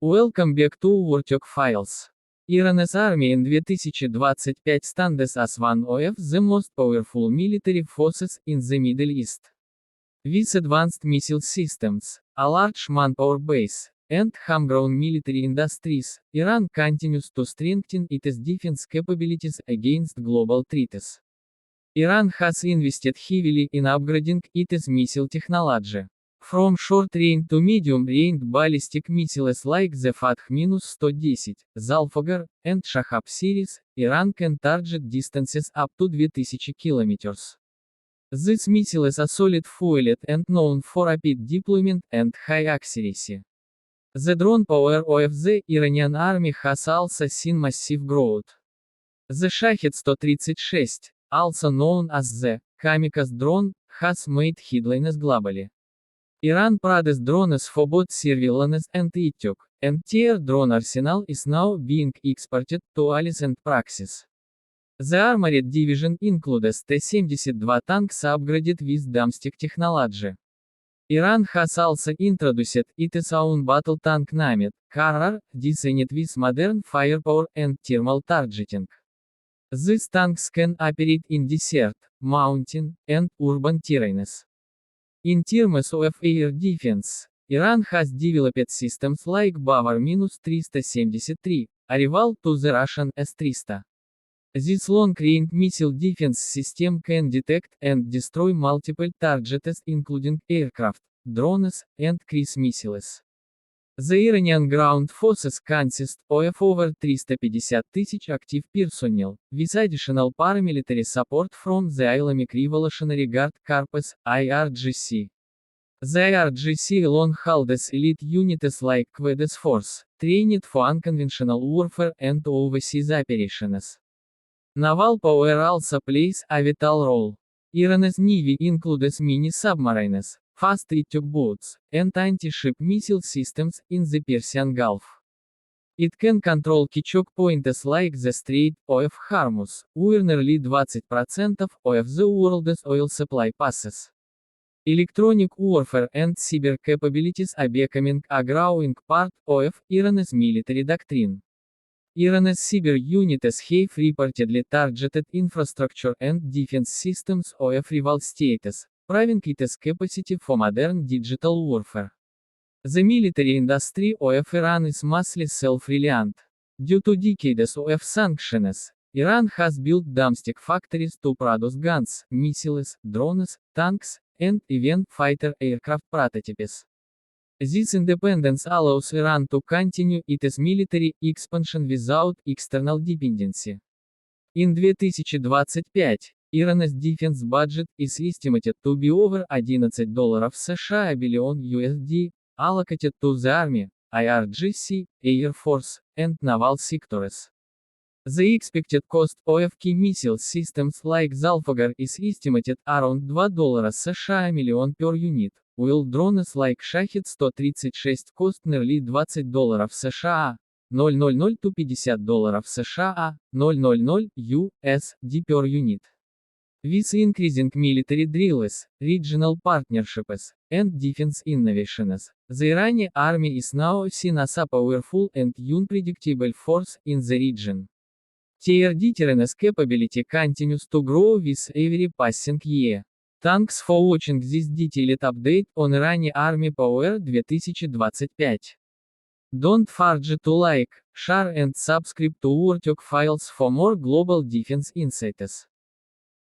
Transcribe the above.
Welcome back to WarTech Files. Irani Army in 2025 stands as one of the most powerful military forces in the Middle East. With advanced missile systems, a large manpower base, and homegrown military industries, Iran continues to strengthen its defense capabilities against global threats. Iran has invested heavily in upgrading its missile technology. From short-range to medium-range ballistic missiles like the Fath-110, Zalfagar, and Shahab series, Iran can target distances up to 2000 kilometers. These missiles are solid-fueled and known for rapid deployment and high accuracy. The drone power of the Iranian army has also seen massive growth. The Shahed 136, also known as the kamikaze drone, has made headlines globally. Iran produced drones for both surveillance and attack, and their drone arsenal is now being exported to allies and proxies. The armored division includes T-72 tanks upgraded with domestic technology. Iran has also introduced its own battle tank named Karar, designed with modern firepower and thermal targeting. These tanks can operate in desert, mountain, and urban terrains. In terms of air defense, Iran has developed systems like Bavar-373, a rival to the Russian S-300. This long-range missile defense system can detect and destroy multiple targets including aircraft, drones, and cruise missiles. The Iranian ground forces consist of over 350,000 active personnel, with additional paramilitary support from the Islamic Revolutionary Guard Corps (IRGC). The IRGC alone holds elite units like Quds Force, trained for unconventional warfare and overseas operations. Naval power also plays a vital role. Iran's navy includes mini-submarines, fast attack boats, and anti-ship missile systems in the Persian Gulf. It can control key choke points like the Strait of Hormuz, where nearly 20% of the world's oil supply passes. Electronic warfare and cyber capabilities are becoming a growing part of Iran's military doctrine. Iran's cyber units have reportedly targeted infrastructure and defense systems of rival states, proving its capacity for modern digital warfare. The military industry of Iran is mostly self-reliant. Due to decades of sanctions, Iran has built domestic factories to produce guns, missiles, drones, tanks, and even fighter aircraft prototypes. This independence allows Iran to continue its military expansion without external dependency. In 2025, Iran's defense budget is estimated to be over $11 США billion USD, allocated to the Army, IRGC, Air Force, and naval sectors. The expected cost of key missile systems like Zalfagar is estimated around $2 США million per unit, while drones like Shahed 136 cost nearly $20 США, 000 to $50 США, 000 USD per unit. With increasing military drills, regional partnerships, and defense innovations, the Irani army is now seen as a powerful and unpredictable force in the region. Their deterrence capability continues to grow with every passing year. Thanks for watching this detailed update on Irani Army Power 2025. Don't forget to like, share and subscribe to WarTech Files for more global defense insights.